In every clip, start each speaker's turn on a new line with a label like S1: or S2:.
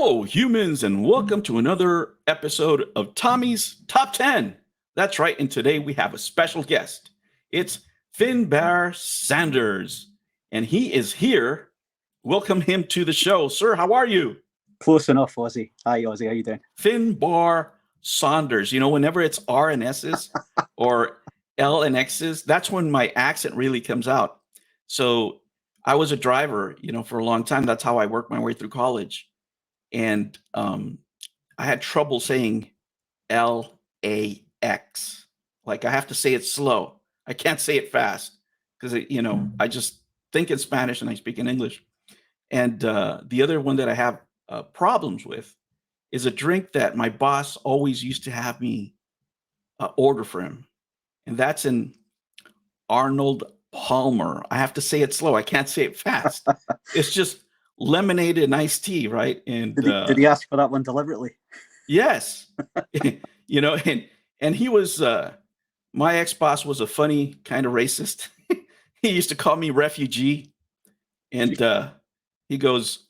S1: Hello, humans, and welcome to another episode of Tommy's Top 10. That's right, and today we have a special guest. It's Finbarr Saunders, and he is here. Welcome him to the show. Sir, how are you?
S2: Close enough, Ozzy. Hi, Ozzy. How you doing?
S1: Finbarr Saunders. You know, whenever it's R and S's or L and X's, that's when my accent really comes out. So I was a driver, for a long time. That's how I worked my way through college. And I had trouble saying LAX. Like I have to say it slow. I can't say it fast because I just think in Spanish and I speak in English. And the other one that I have problems with is a drink that my boss always used to have me order for him, and that's an Arnold Palmer. I have to say it slow. I can't say it fast. It's just lemonade and iced tea, right? And
S2: did he ask for that one deliberately?
S1: yes, and he was my ex-boss was a funny kind of racist. He used to call me refugee, and he goes,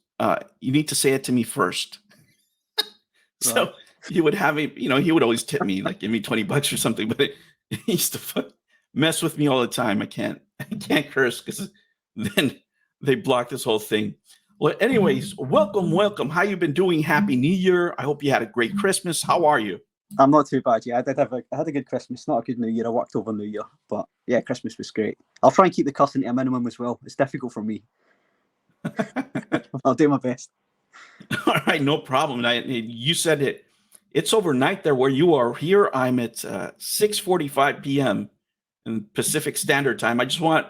S1: "You need to say it to me first." So
S2: Right.
S1: he would have me, he would always tip me, like give me $20 or something, but he used to mess with me all the time. I can't curse because then they block this whole thing. Well, anyways, welcome. How you been doing? Happy New Year. I hope you had a great Christmas. How are you?
S2: I'm not too bad. Yeah, I had a good Christmas. Not a good New Year. I worked over New Year, but yeah, Christmas was great. I'll try and keep the cussing to a minimum as well. It's difficult for me. I'll do my best.
S1: All right, no problem. You said it's overnight there where you are. Here I'm at 6:45 p.m. in Pacific Standard Time. I just want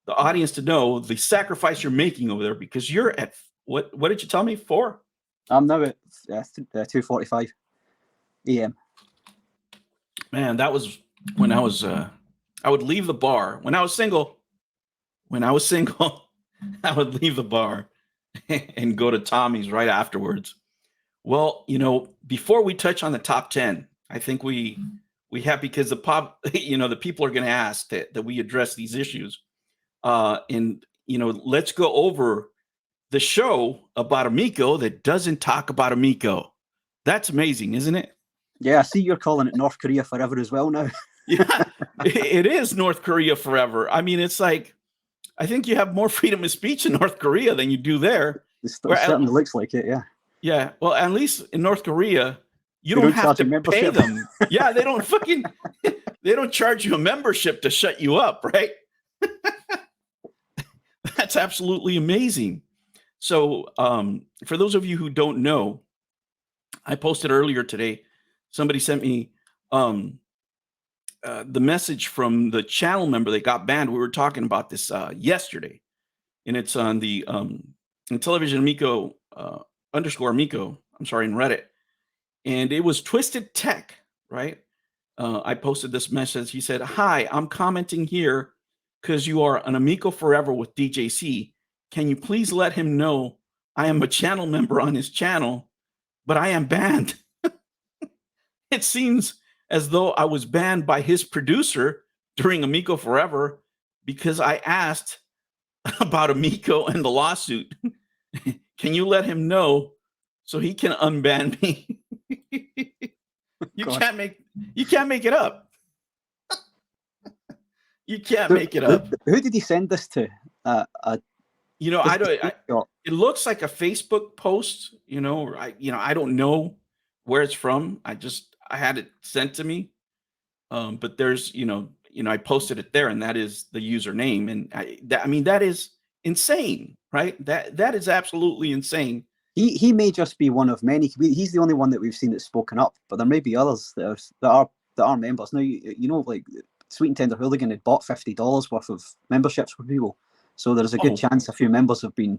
S1: the audience to know the sacrifice you're making over there because you're at what did you tell me? 4?
S2: I'm now at 2:45 a.m.
S1: Man, that was when I was I would leave the bar when I was single. I would leave the bar and go to Tommy's right afterwards. Well, before we touch on the top 10, I think we have, because the people are going to ask that we address these issues. And let's go over the show about Amico that doesn't talk about Amico. That's amazing, isn't it?
S2: Yeah, I see you're calling it North Korea forever as well now.
S1: Yeah, it is North Korea forever. I mean, it's like, I think you have more freedom of speech in North Korea than you do there.
S2: It certainly looks like it, yeah.
S1: Yeah, well, at least in North Korea, you
S2: They
S1: don't
S2: don't
S1: have
S2: charge
S1: to
S2: a
S1: pay
S2: membership.
S1: them. Yeah, they don't charge you a membership to shut you up, right? That's absolutely amazing. So, for those of you who don't know, I posted earlier today. Somebody sent me the message from the channel member that got banned. We were talking about this yesterday, and it's on the in Television Amico underscore Amico. I'm sorry, in Reddit, and it was Twisted Tech, right? I posted this message. He said, "Hi, I'm commenting here because you are an Amico forever with DJC. Can you please let him know I am a channel member on his channel, but I am banned." It seems as though I was banned by his producer during Amico Forever because I asked about Amico and the lawsuit. Can you let him know so he can unban me? You can't make it up. You can't make it up.
S2: Who did he send this to?
S1: I don't. It looks like a Facebook post. I don't know where it's from. I had it sent to me. But there's, I posted it there, and that is the username, and that is insane, right? That is absolutely insane.
S2: He may just be one of many. He's the only one that we've seen that's spoken up, but there may be others that are members. Now, like Sweet and Tender Hooligan had bought $50 worth of memberships for people, so there's a good chance a few members have been.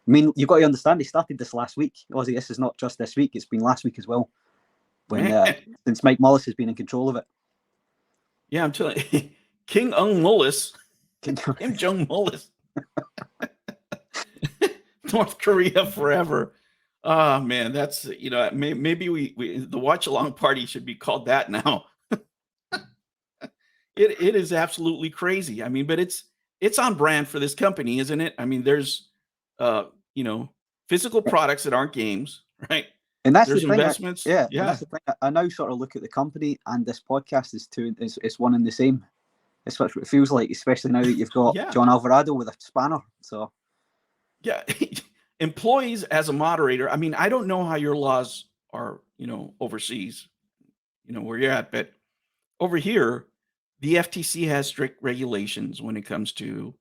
S2: I mean, you've got to understand, they started this last week. Ozzy, this is not just this week; it's been last week as well. Since Mike Mullis has been in control of it.
S1: Yeah, I'm telling you, Kim Jong Mullis. North Korea forever. Oh man, that's maybe we the watch along party should be called that now. It is absolutely crazy. I mean, but it's on brand for this company, isn't it? I mean, there's physical products that aren't games, right?
S2: And that's
S1: There's
S2: the thing.
S1: investments.
S2: And
S1: Yeah.
S2: that's the thing. I now sort of look at the company, and this podcast is two. It's one and the same. It's what it feels like, especially now that you've got
S1: Yeah.
S2: John Alvarado with a spanner. So
S1: Yeah. Employees as a moderator. I mean, I don't know how your laws are, overseas, where you're at, but over here, the FTC has strict regulations when it comes to,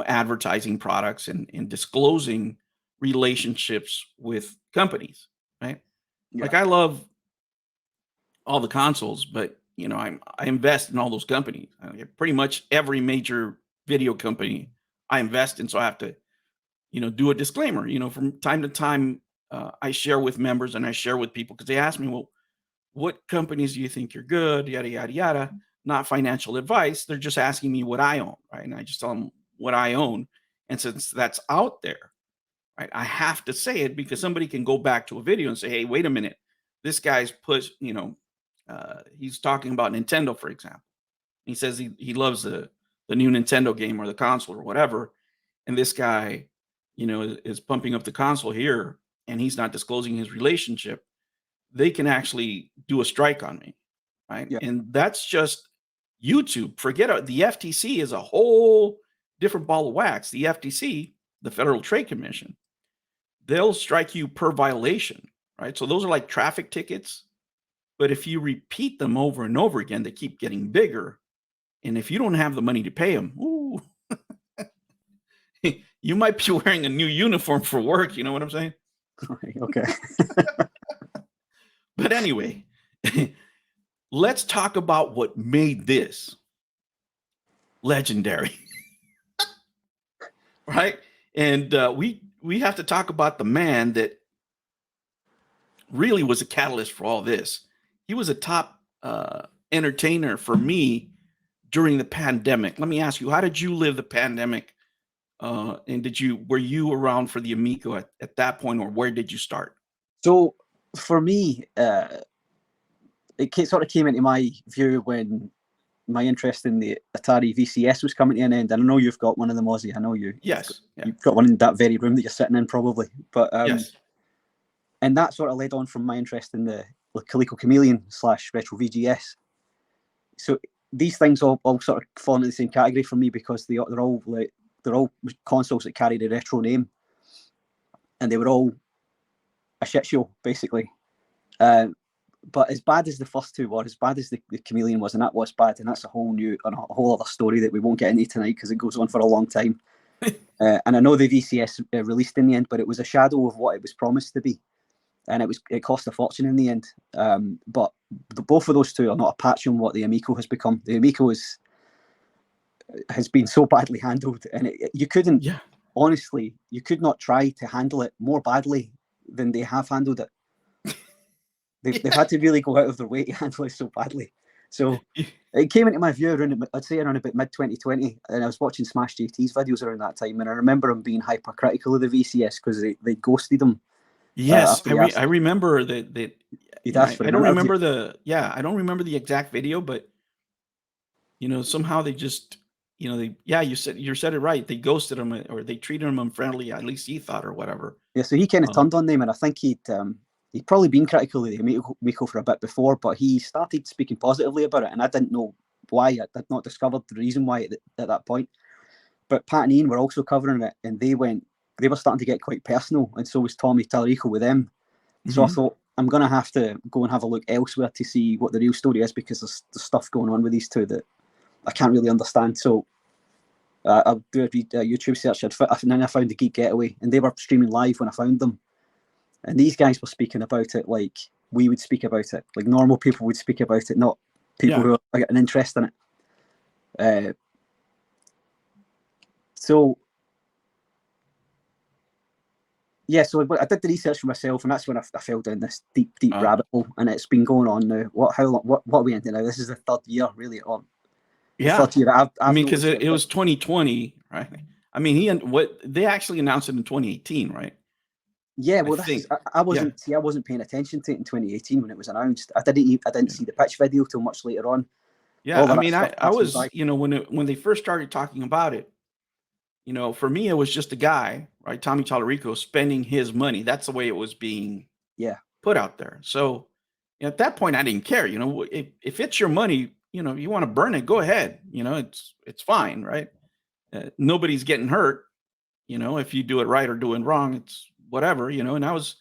S1: advertising products and disclosing relationships with companies, right?
S2: yeah,
S1: Like I love all the consoles, but I invest in all those companies. Pretty much every major video company I invest in, so I have to do a disclaimer. From time to time, I share with members and I share with people because they ask me, well, what companies do you think you're good? Yada, yada, yada. Not financial advice. They're just asking me what I own, right? And I just tell them what I own. And since that's out there, right, I have to say it because somebody can go back to a video and say, hey, wait a minute. This guy's he's talking about Nintendo, for example. He says he loves the new Nintendo game or the console or whatever. And this guy, is pumping up the console here and he's not disclosing his relationship. They can actually do a strike on me, right?
S2: yeah,
S1: And that's just YouTube. Forget it. The FTC is a whole different ball of wax. The FTC, the Federal Trade Commission, they'll strike you per violation, right? So those are like traffic tickets. But if you repeat them over and over again, they keep getting bigger. And if you don't have the money to pay them, ooh, you might be wearing a new uniform for work. You know what I'm saying?
S2: okay.
S1: But anyway, let's talk about what made this legendary, right? And we have to talk about the man that really was a catalyst for all this. He was a top entertainer for me during the pandemic. Let me ask you, how did you live the pandemic? And were you around for the Amico at that point, or where did you start?
S2: So for me, it sort of came into my view when my interest in the Atari VCS was coming to an end. And I know you've got one of them, Ozzy. I know
S1: Yes.
S2: you've got one in that very room that you're sitting in, probably. But
S1: Yes.
S2: and that sort of led on from my interest in the Coleco Chameleon / Retro VGS. So these things all sort of fall into the same category for me because they're all consoles that carried a retro name, and they were all a shit show basically. But as bad as the first two were, as bad as the Chameleon was, and that was bad, and that's a whole other story that we won't get into tonight because it goes on for a long time. And I know the VCS released in the end, but it was a shadow of what it was promised to be, and it cost a fortune in the end. But both of those two are not a patch on what the Amico has become. The Amico has been so badly handled, and you couldn't, honestly, you could not try to handle it more badly than they have handled it. They've had to really go out of their way to handle it so badly. So it came into my view around about mid-2020, and I was watching Smash JT's videos around that time, and I remember him being hypercritical of the VCS because they ghosted him.
S1: Yes, I remember that.
S2: He'd asked for
S1: I don't remember I don't remember the exact video, but somehow they just you said it right. They ghosted him or they treated him unfriendly. At least he thought or whatever.
S2: Yeah, so he kind of turned on them, and I think he'd probably been critical of the Amico for a bit before, but he started speaking positively about it, and I didn't know why. I had not discovered the reason why at that point. But Pat and Ian were also covering it, and they were starting to get quite personal, and so was Tommy Tallarico with them. So I thought, I'm going to have to go and have a look elsewhere to see what the real story is, because there's stuff going on with these two that I can't really understand. So I'll do a YouTube search, and then I found the Geek Getaway, and they were streaming live when I found them. And these guys were speaking about it like we would speak about it, like normal people would speak about it, not people who are getting an interest in it. So I did the research for myself, and that's when I fell down this deep rabbit hole, and it's been going on now. What are we into now? This is the third year, really. Third year.
S1: I mean, because it was 2020, right? I mean, they actually announced it in 2018, right?
S2: Yeah, well, I wasn't paying attention to it in 2018 when it was announced. I didn't see the pitch video till much later on.
S1: Yeah, I mean, I was, when they first started talking about it, For me, it was just a guy, right? Tommy Tallarico spending his money. That's the way it was being
S2: Yeah.
S1: put out there. So at that point, I didn't care. If it's your money, you want to burn it, go ahead. It's fine, right? Nobody's getting hurt. If you do it right or doing wrong, it's whatever. And I was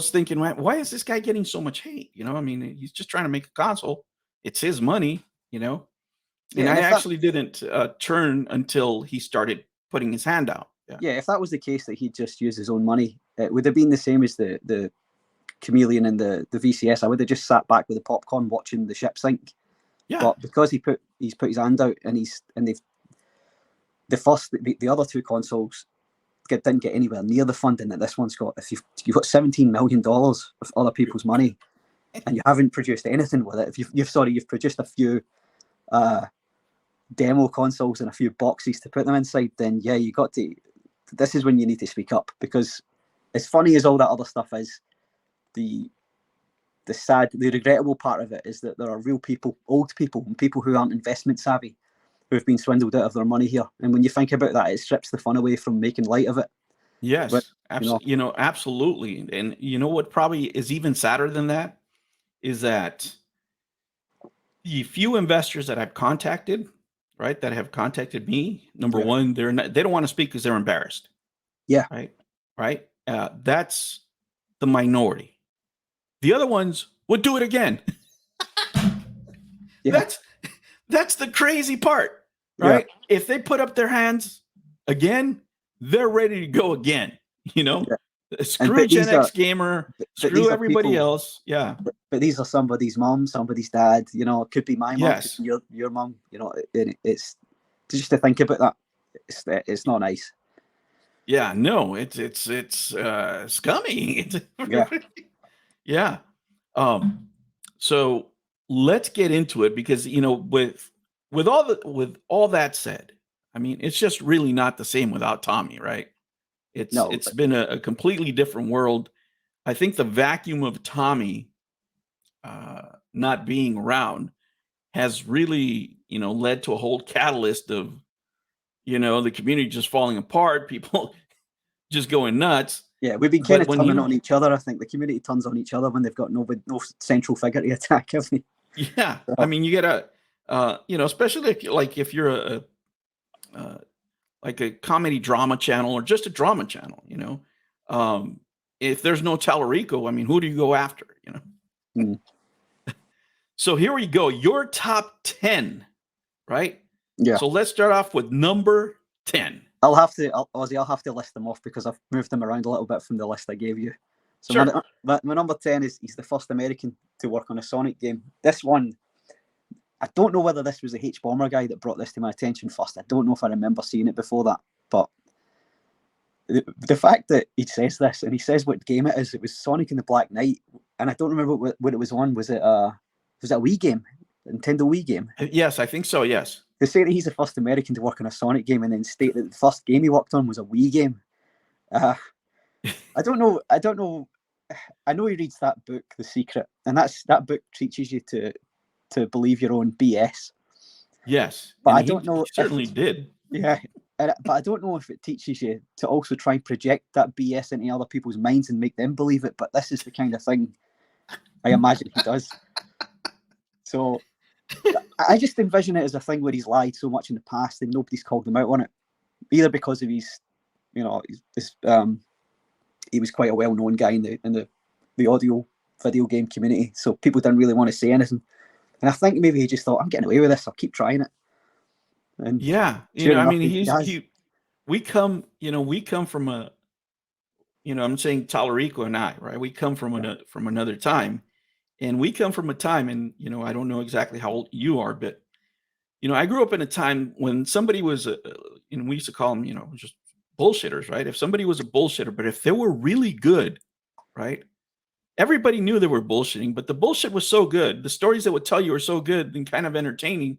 S1: thinking, why is this guy getting so much hate? I mean, he's just trying to make a console. It's his money.
S2: Yeah,
S1: And
S2: and
S1: I
S2: if that
S1: actually didn't turn until he started putting his hand out. Yeah.
S2: yeah, if that was the case that he'd just used his own money, it would have been the same as the chameleon and the VCS. I would have just sat back with the popcorn watching the ship sink.
S1: Yeah.
S2: But because he's put his hand out, and the other two consoles didn't get anywhere near the funding that this one's got. If you've got $17 million of other people's money, and you haven't produced anything with it, if you've produced a few demo consoles and a few boxes to put them inside, then yeah, you got to. This is when you need to speak up, because as funny as all that other stuff is, the regrettable part of it is that there are real people, old people, and people who aren't investment savvy, who have been swindled out of their money here. And when you think about that, it strips the fun away from making light of it.
S1: Yes,
S2: But,
S1: absolutely. Absolutely. And what probably is even sadder than that is that the few investors that I've contacted, right, that have contacted me, number one, they don't want to speak because they're embarrassed.
S2: Yeah.
S1: Right. That's the minority. The other ones would do it again.
S2: Yeah.
S1: That's the crazy part, right? Yeah. If they put up their hands again, they're ready to go again. Screw Gen X Gamer, screw everybody else. Yeah.
S2: But these are somebody's mom, somebody's dad. It could be my mom,
S1: yes.
S2: could be your mom. It's just to think about that. It's not nice.
S1: Yeah, no, it's scummy. Yeah. So let's get into it, because with all that said, I mean, it's just really not the same without Tommy, right? It's been a completely different world. I think the vacuum of Tommy not being around has really, led to a whole catalyst of, the community just falling apart, people just going nuts.
S2: Yeah, we've been kind of turning on each other. I think the community turns on each other when they've got no central figure to attack, haven't they?
S1: Yeah, I mean, you get especially if you're like a comedy drama channel or just a drama channel, if there's no Tallarico, I mean, who do you go after? So here we go. Your top 10, right?
S2: Yeah.
S1: So let's start off with number 10.
S2: I'll have to list them off, because I've moved them around a little bit from the list I gave you. So
S1: sure.
S2: my number 10 he's the first American to work on a Sonic game. This one, I don't know whether this was the H-Bomber guy that brought this to my attention first. I don't know if I remember seeing it before that, but the fact that he says this, and he says what game it is, it was Sonic and the Black Knight, and I don't remember what it was on. Was it a Wii game? Nintendo Wii game?
S1: Yes, I think so, yes.
S2: To say that he's the first American to work on a Sonic game, and then state that the first game he worked on was a Wii game. I don't know. I know he reads that book, The Secret, and that book teaches you to believe your own BS.
S1: Yes,
S2: but I don't know.
S1: He certainly did.
S2: Yeah, but I don't know if it teaches you to also try and project that BS into other people's minds and make them believe it. But this is the kind of thing I imagine he does. So I just envision it as a thing where he's lied so much in the past and nobody's called him out on it, either because of his, he was quite a well-known guy in the audio video game community, so people didn't really want to say anything. And I think maybe he just thought, I'm getting away with this, I'll keep trying it. And
S1: yeah, I mean, we come from a, I'm saying Tallarico and I, right? We come from another time. And we come from a time, and, I don't know exactly how old you are, but, I grew up in a time when somebody was, we used to call them, just bullshitters, right? If somebody was a bullshitter, but if they were really good, right? Everybody knew they were bullshitting, but the bullshit was so good. The stories that would tell you were so good and kind of entertaining.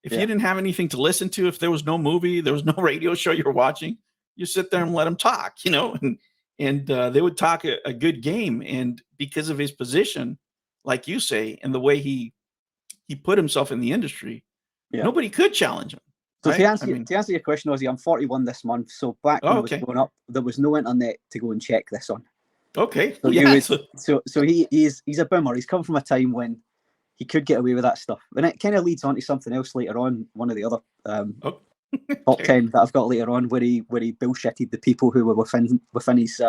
S1: If you didn't have anything to listen to, if there was no movie, there was no radio show you were watching, you sit there and let them talk, and they would talk a good game. And because of his position, like you say, and the way he put himself in the industry, nobody could challenge him.
S2: So
S1: right? I mean,
S2: to answer your question, Ozzy, I'm 41 this month. So back when
S1: oh,
S2: I was
S1: okay.
S2: growing up, there was no internet to go and check this on.
S1: Okay.
S2: So you
S1: Yeah.
S2: would so he's a boomer. He's come from a time when he could get away with that stuff. And it kind of leads on to something else later on, one of the other
S1: Oh,
S2: top
S1: okay.
S2: 10 that I've got later on, where he bullshitted the people who were within his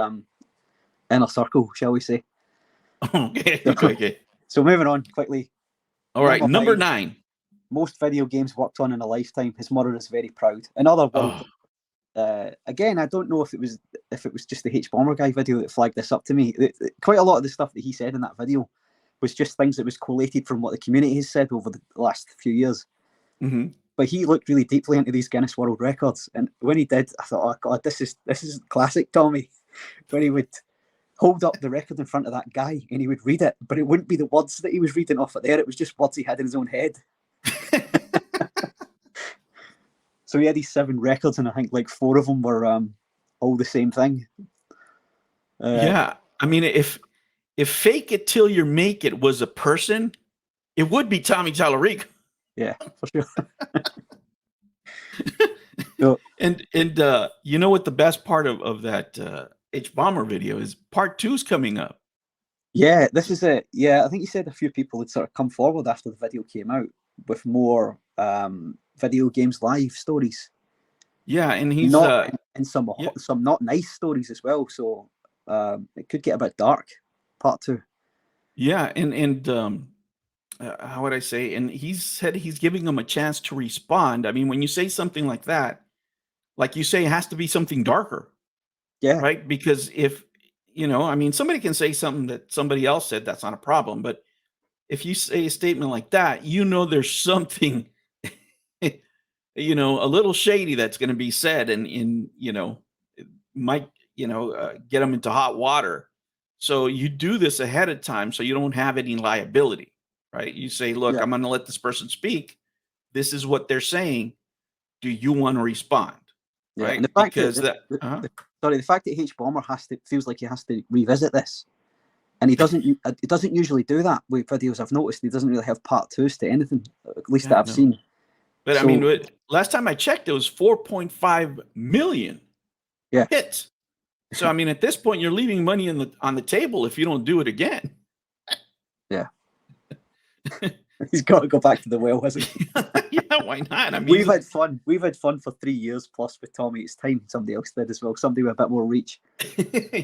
S2: inner circle, shall we say.
S1: Okay.
S2: So,
S1: Okay.
S2: so moving on quickly.
S1: All right. Number
S2: 9.
S1: 9.
S2: Most video games worked on in a lifetime. His mother is very proud. Another one.
S1: Oh,
S2: Again, I don't know if it was just the H Bomber guy video that flagged this up to me. Quite a lot of the stuff that he said in that video was just things that was collated from what the community has said over the last few years.
S1: mm-hmm.
S2: But he looked really deeply into these Guinness World Records, and when he did, I thought, "Oh God, this is classic Tommy." When he would hold up the record in front of that guy and he would read it, but it wouldn't be the words that he was reading off it there. It was just words he had in his own head. So he had these 7 records, and I think like 4 of them were all the same thing.
S1: Yeah. I mean, if Fake It Till You Make It was a person, it would be Tommy Tallarico.
S2: Yeah, for sure. So,
S1: And you know what the best part of that H Bomber video is? Part 2's coming up.
S2: yeah, this is it. Yeah, I think he said a few people had sort of come forward after the video came out with more video games live stories.
S1: Yeah, and he's
S2: and some
S1: yeah.
S2: not nice stories as well. So it could get a bit dark. Part 2.
S1: Yeah, and how would I say? And he said he's giving them a chance to respond. I mean, when you say something like that, like you say, it has to be something darker,
S2: Yeah,
S1: right? Because if I mean, somebody can say something that somebody else said, that's not a problem. But if you say a statement like that, there's something, a little shady that's going to be said, and it might, get them into hot water. So you do this ahead of time so you don't have any liability, right? You say, look,
S2: yeah,
S1: I'm going to let this person speak. This is what they're saying. Do you want to respond?
S2: yeah. And
S1: Right?
S2: the fact
S1: Because
S2: that
S1: uh-huh.
S2: the fact that H Bomber feels like he has to revisit this, and he doesn't. It doesn't usually do that with videos. I've noticed he doesn't really have part 2s to anything, at least
S1: Yeah,
S2: that I've
S1: no.
S2: seen.
S1: But I
S2: So,
S1: mean, last time I checked, it was 4.5 million
S2: yeah,
S1: hits. So I mean, at this point, you're leaving money on the table if you don't do it again.
S2: yeah. He's got to go back to the well, hasn't he?
S1: Yeah, why not? I mean,
S2: We've had fun. We've had fun for 3 years plus with Tommy. It's time somebody else did as well. Somebody with a bit more reach.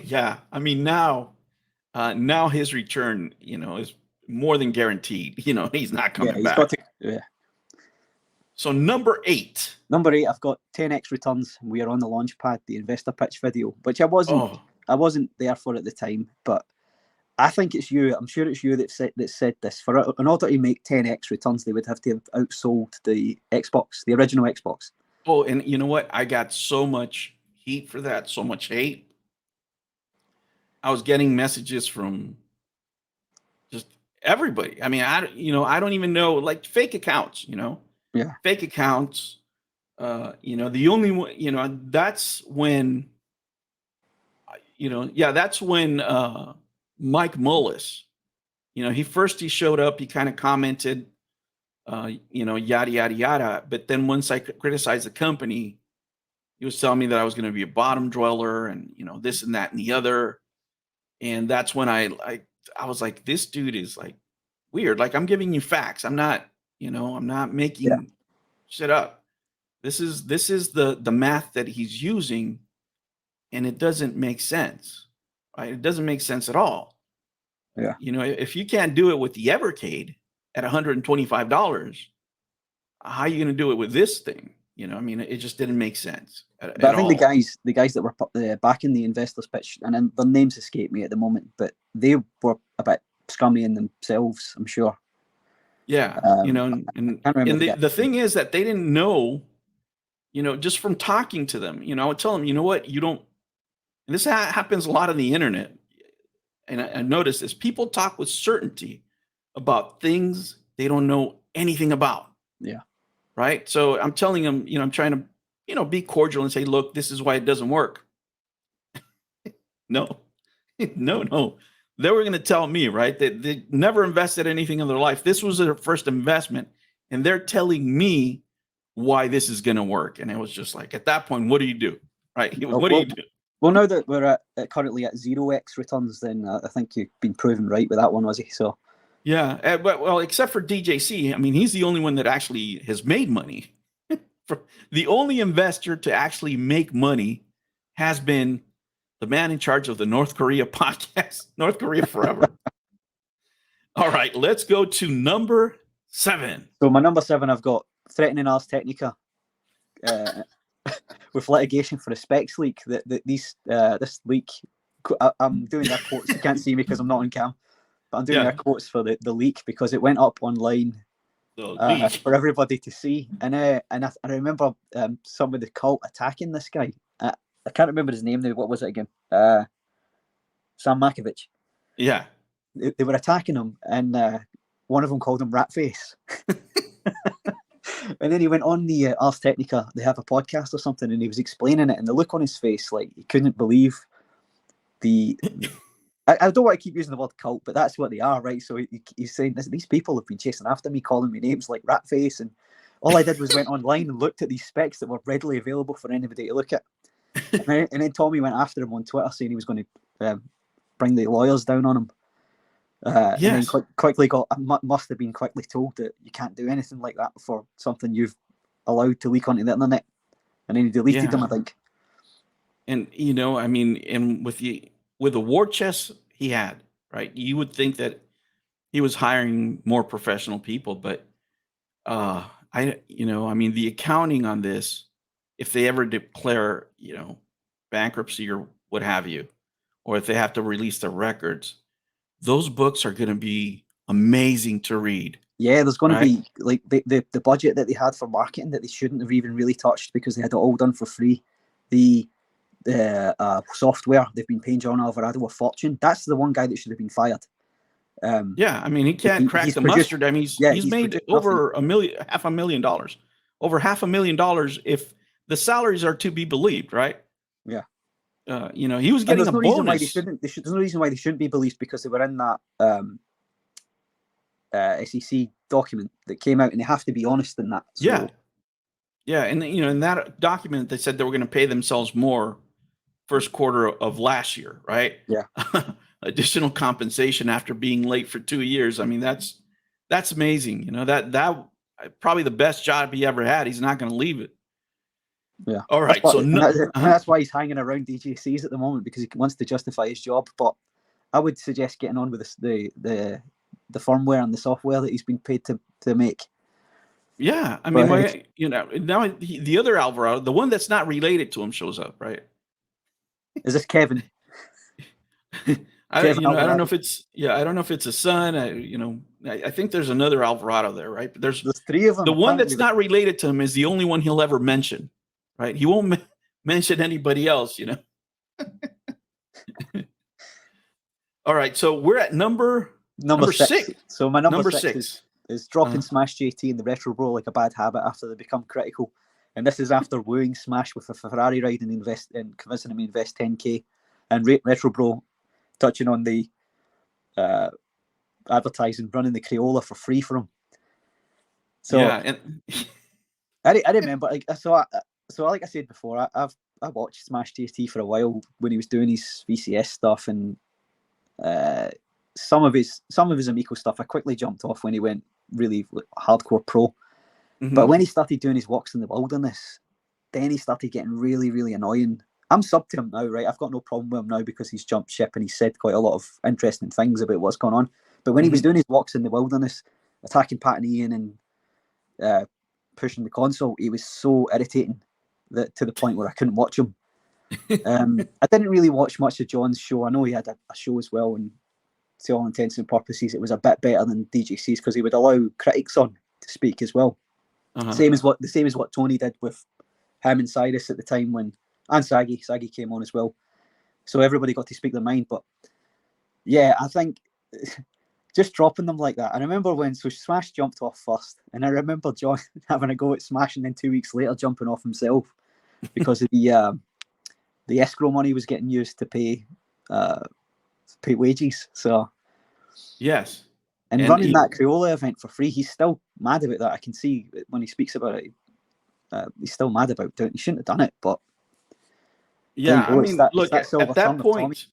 S1: yeah. I mean, now his return, is more than guaranteed. He's not
S2: Yeah,
S1: coming
S2: he's
S1: back.
S2: got to. Yeah.
S1: So number 8.
S2: Number 8, I've got 10x returns. We are on the launch pad, the investor pitch video, which I wasn't there for at the time, but I think it's you. I'm sure it's you that said this. In order to make 10x returns, they would have to have outsold the Xbox, the original Xbox.
S1: Oh, and you know what? I got so much heat for that, so much hate. I was getting messages from just everybody. I mean, I don't even know, like, fake accounts,
S2: Yeah.
S1: fake accounts. The only one, that's when, that's when Mike Mullis, he showed up, he kind of commented, yada, yada, yada. But then once I criticized the company, he was telling me that I was going to be a bottom dweller and, this and that and the other. And that's when I was like, this dude is like weird. Like, I'm giving you facts. I'm not making shit up. This is the math that he's using, and it doesn't make sense. Right? It doesn't make sense at all.
S2: Yeah.
S1: If you can't do it with the Evercade at $125, how are you going to do it with this thing? I mean, it just didn't make sense at
S2: But I think
S1: all.
S2: the guys that were backing the investors pitch, and then their names escape me at the moment, but they were a bit scummy in themselves, I'm sure.
S1: Yeah,
S2: I can't remember
S1: the thing is that they didn't know, just from talking to them. I would tell them, you know what, you don't. And this happens a lot on the internet, and I noticed this. People talk with certainty about things they don't know anything about.
S2: Yeah.
S1: Right. So I'm telling them, I'm trying to, be cordial and say, look, this is why it doesn't work. No, no. They were going to tell me, right, that they never invested anything in their life. This was their first investment. And they're telling me why this is going to work. And it was just like, at that point, what do you do? Right? What do you do?
S2: Well, now that we're currently at 0x returns, then I think you've been proven right with that one, Ozzy. So
S1: yeah, well, except for DJC, I mean, he's the only one that actually has made money. The only investor to actually make money has been the man in charge of the North Korea podcast, North Korea Forever. All right, let's go to number 7.
S2: So my number 7, I've got threatening Ars Technica with litigation for a specs leak. This leak, I'm doing their quotes. You can't see me because I'm not on cam, but I'm doing their quotes for the leak because it went up online for everybody to see. And I remember some of the cult attacking this guy. I can't remember his name now. What was it again? Sam Makovich.
S1: Yeah.
S2: They were attacking him, and one of them called him Ratface. And then he went on the Ars Technica. They have a podcast or something, and he was explaining it, and the look on his face, like he couldn't believe the. I don't want to keep using the word cult, but that's what they are, right? So he's saying these people have been chasing after me, calling me names like Ratface, and all I did was went online and looked at these specs that were readily available for anybody to look at. And then Tommy went after him on Twitter saying he was going to bring the lawyers down on him. And then quickly must have been quickly told that you can't do anything like that for something you've allowed to leak onto the internet. And then he deleted them, I think.
S1: And I mean, and with the war chest he had, right? You would think that he was hiring more professional people, but I mean, the accounting on this, if they ever declare, bankruptcy or what have you, or if they have to release the records, those books are going to be amazing to read.
S2: Yeah, there's going to be like the budget that they had for marketing that they shouldn't have even really touched because they had it all done for free. The software they've been paying John Alvarado a fortune. That's the one guy that should have been fired.
S1: I mean, he can't crack the mustard. I mean, he's made over $500,000, over $500,000 if the salaries are to be believed, right?
S2: Yeah.
S1: He was getting a bonus.
S2: There's no reason why they shouldn't be believed because they were in that SEC document that came out, and they have to be honest in that. So.
S1: Yeah, and in that document they said they were going to pay themselves more first quarter of last year, right?
S2: Yeah.
S1: Additional compensation after being late for 2 years. I mean, that's amazing. That probably the best job he ever had. He's not going to leave it.
S2: Yeah.
S1: All right.
S2: That's why he's hanging around DJCs at the moment, because he wants to justify his job. But I would suggest getting on with the firmware and the software that he's been paid to make.
S1: Yeah, I mean, now the other Alvarado, the one that's not related to him, shows up, right?
S2: Is this Kevin?
S1: I don't know if it's a son. I think there's another Alvarado there, right? But there's
S2: 3 of them.
S1: The one that's not related to him is the only one he'll ever mention, right? He won't mention anybody else, All right, so we're at number 6.
S2: So my number 6 is dropping Smash JT and the Retro Bro like a bad habit after they become critical. And this is after wooing Smash with a Ferrari ride and convincing him to invest 10K. And Retro Bro touching on the advertising, running the Crayola for free for him. So
S1: and
S2: I remember, like I said before, I watched Smash JT for a while when he was doing his VCS stuff, and some of his Amico stuff I quickly jumped off when he went really hardcore pro. Mm-hmm. But when he started doing his walks in the wilderness, then he started getting really, really annoying. I'm sub to him now, right? I've got no problem with him now because he's jumped ship and he's said quite a lot of interesting things about what's going on. But when he was doing his walks in the wilderness, attacking Pat and Ian and pushing the console, he was so irritating to the point where I couldn't watch him. I didn't really watch much of John's show. I know he had a show as well, and to all intents and purposes, it was a bit better than DJC's because he would allow critics on to speak as well. Uh-huh. Same as what Tony did with him and Cyrus at the time and Saggy came on as well. So everybody got to speak their mind. But yeah, I think just dropping them like that. I remember when Smash jumped off first, and I remember John having a go at Smash, and then 2 weeks later jumping off himself because of the escrow money was getting used to pay wages. So
S1: yes.
S2: And running that Crayola event for free, he's still mad about that. I can see when he speaks about it. he's still mad about doing it. He shouldn't have done it, but there you
S1: Yeah, I
S2: go. It's
S1: mean, look,
S2: that silver
S1: at that
S2: tongue of Tommy.
S1: point,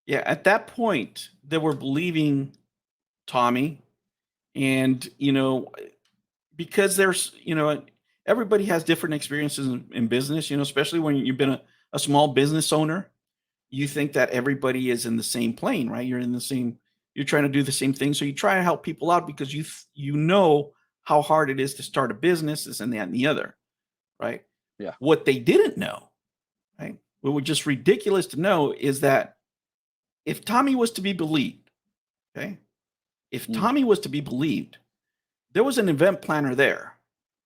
S1: yeah, at that point, they were believing Tommy, and because there's everybody has different experiences in business, especially when you've been a small business owner. You think that everybody is in the same plane, right? You're trying to do the same thing, so you try to help people out because you know how hard it is to start a business, this and that and the other, right?
S2: Yeah.
S1: What they didn't know, right, what was just ridiculous to know, is that if Tommy was to be believed, okay, if Tommy was to be believed, there was an event planner there,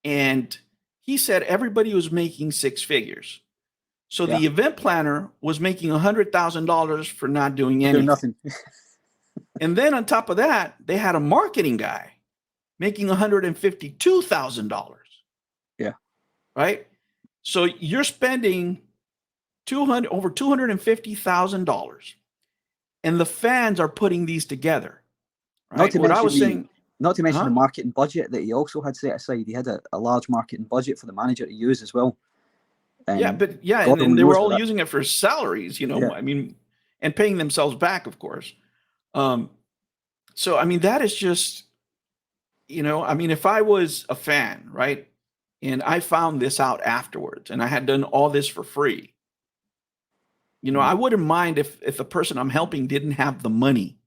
S1: and he said everybody was making six figures. So
S2: Yeah.
S1: the event planner was making $100,000 for not doing
S2: Doing
S1: anything.
S2: nothing.
S1: And then on top of that, they had a marketing guy making $152,000.
S2: Yeah.
S1: Right? So you're spending over $250,000, and the fans are putting these together. Right?
S2: Not to
S1: What I
S2: mention
S1: was saying,
S2: the marketing budget that he also had set aside. He had a large marketing budget for the manager to use as well.
S1: and
S2: God only
S1: they were
S2: knows
S1: all
S2: what that-
S1: using it for salaries,
S2: Yeah.
S1: I mean, and paying themselves back, of course. So I mean, that is just, I mean, if I was a fan, right, and I found this out afterwards, and I had done all this for free, I wouldn't mind if the person I'm helping didn't have the money,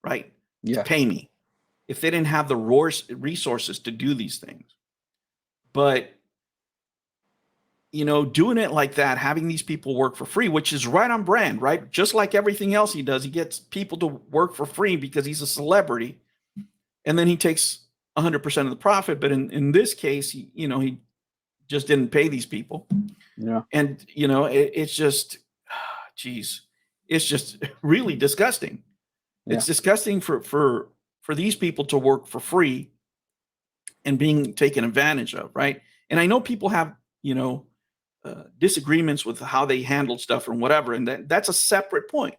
S1: right, to pay me, if they didn't have the resources to do these things. But doing it like that, having these people work for free, which is right on brand, right? Just like everything else he does, he gets people to work for free because he's a celebrity, and then he takes 100% of the profit. But in this case, he just didn't pay these people.
S2: Yeah.
S1: And it's just, geez, it's just really disgusting.
S2: Yeah.
S1: It's disgusting for these people to work for free and being taken advantage of, right? And I know people have disagreements with how they handled stuff or whatever, and that's a separate point.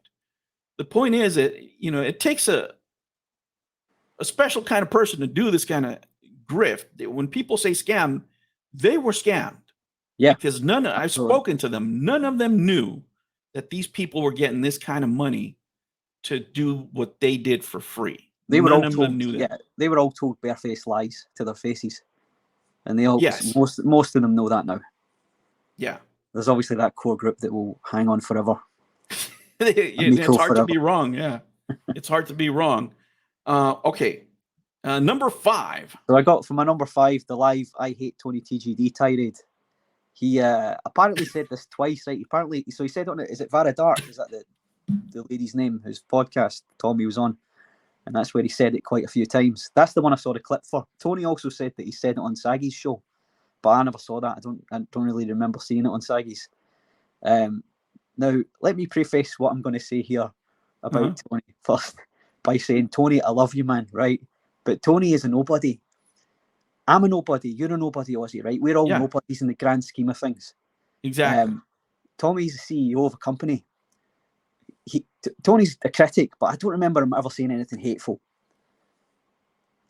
S1: The point is that it takes a special kind of person to do this kind of grift. When people say scam, they were scammed.
S2: Yeah.
S1: Because I've spoken to them, none of them knew that these people were getting this kind of money to do what they did for free.
S2: They were
S1: None
S2: all
S1: of
S2: told,
S1: them knew that.
S2: yeah, they were all told barefaced lies to their faces, and they all,
S1: Yes.
S2: most of them know that now.
S1: Yeah.
S2: There's obviously that core group that will hang on forever.
S1: It's hard to be wrong. Yeah, it's hard to be wrong. Okay, number 5.
S2: So I got for my number 5 the live "I Hate Tony TGD" tirade. He apparently said this twice, right? So he said on it. Is it Vara Dark? Is that the lady's name whose podcast Tommy was on? And that's where he said it quite a few times. That's the one I saw the clip for. Tony also said that he said it on Saggy's show, but I never saw that. I don't really remember seeing it on Saggy's. Now, let me preface what I'm going to say here about Tony first by saying, Tony, I love you, man, right? But Tony is a nobody. I'm a nobody. You're a nobody, Aussie, right? We're all nobodies in the grand scheme of things.
S1: Exactly.
S2: Tommy's the CEO of a company. Tony's a critic, but I don't remember him ever saying anything hateful.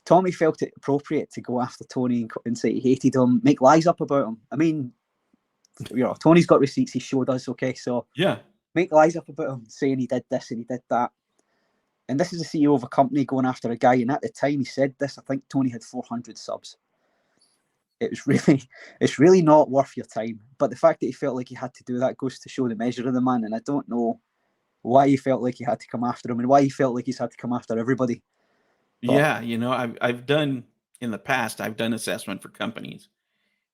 S2: Tommy felt it appropriate to go after Tony and say he hated him, make lies up about him. I mean, Tony's got receipts, he showed us, okay? So make lies up about him, saying he did this and he did that. And this is the CEO of a company going after a guy, and at the time he said this, I think Tony had 400 subs. It's really not worth your time. But the fact that he felt like he had to do that goes to show the measure of the man, and I don't know why he felt like he had to come after him and why he felt like he's had to come after everybody.
S1: But, I've done in the past, I've done assessment for companies,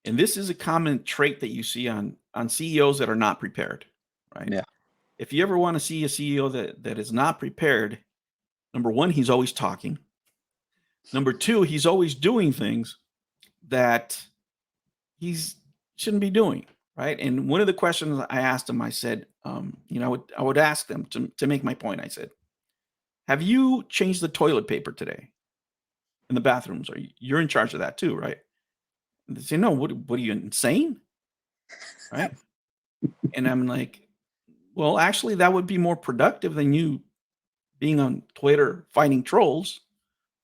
S1: and this is a common trait that you see on CEOs that are not prepared, right?
S2: Yeah.
S1: If you ever want to see a CEO that is not prepared, number 1, he's always talking. Number 2, he's always doing things that he shouldn't be doing, right? And one of the questions I asked him, I said, I would ask them to make my point. I said, have you changed the toilet paper today in the bathrooms? You're in charge of that too, right? And they say, no, what are you, insane? Right? And I'm like, well, actually, that would be more productive than you being on Twitter fighting trolls.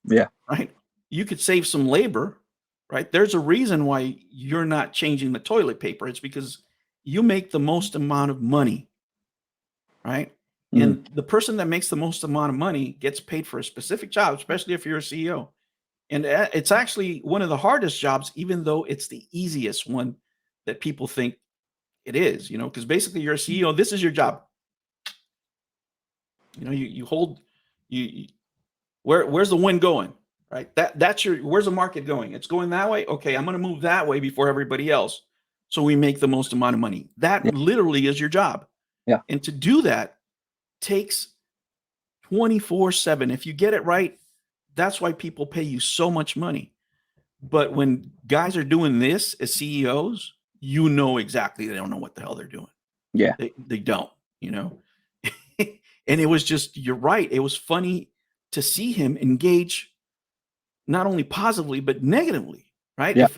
S2: Yeah.
S1: Right? You could save some labor, right? There's a reason why you're not changing the toilet paper. It's because you make the most amount of money, right? And the person that makes the most amount of money gets paid for a specific job, especially if you're a CEO. And it's actually one of the hardest jobs, even though it's the easiest one that people think it is, because basically you're a CEO. This is your job. You hold you where's the wind going, right? That's where's the market going? It's going that way. Okay, I'm going to move that way before everybody else, so we make the most amount of money. That literally is your job.
S2: Yeah.
S1: And to do that takes 24/7. If you get it right, that's why people pay you so much money. But when guys are doing this as CEOs, exactly they don't know what the hell they're doing.
S2: Yeah.
S1: They don't, And it was just, you're right. It was funny to see him engage not only positively, but negatively, right?
S2: Yeah.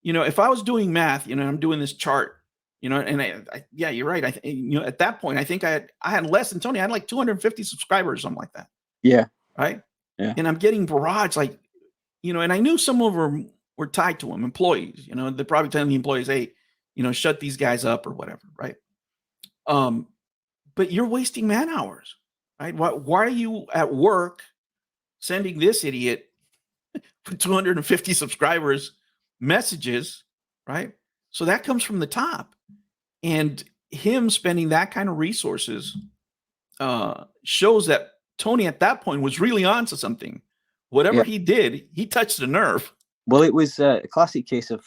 S1: If I was doing math, I'm doing this chart, and yeah, you're right. At that point, I think I had less than Tony. I had like 250 subscribers, something like that.
S2: Yeah.
S1: Right.
S2: Yeah.
S1: And I'm getting barrage, like, and I knew some of them were tied to him, employees, they're probably telling the employees, hey, shut these guys up or whatever. Right. But you're wasting man hours, right? Why are you at work sending this idiot with 250 subscribers messages, right? So that comes from the top. And him spending that kind of resources shows that Tony at that point was really onto something. Whatever he did, he touched the nerve.
S2: Well, it was a classic case of